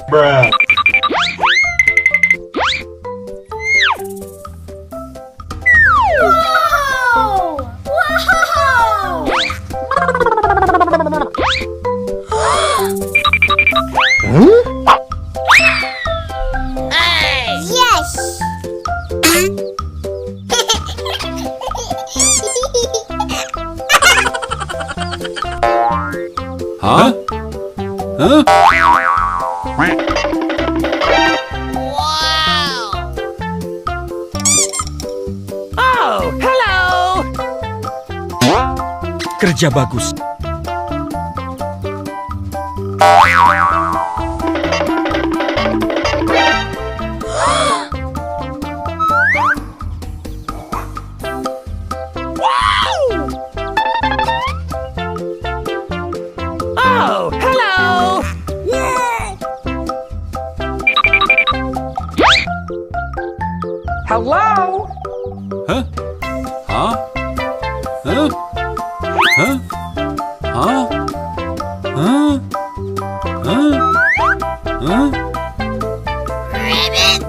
Bruh. Wow! Wow! Yes! Huh? Huh? Oh, hello. Kerja bagus. Oh, hello. Hello. Huh? Huh? Huh? Huh? Huh? Huh? Huh? Huh? Rabbit!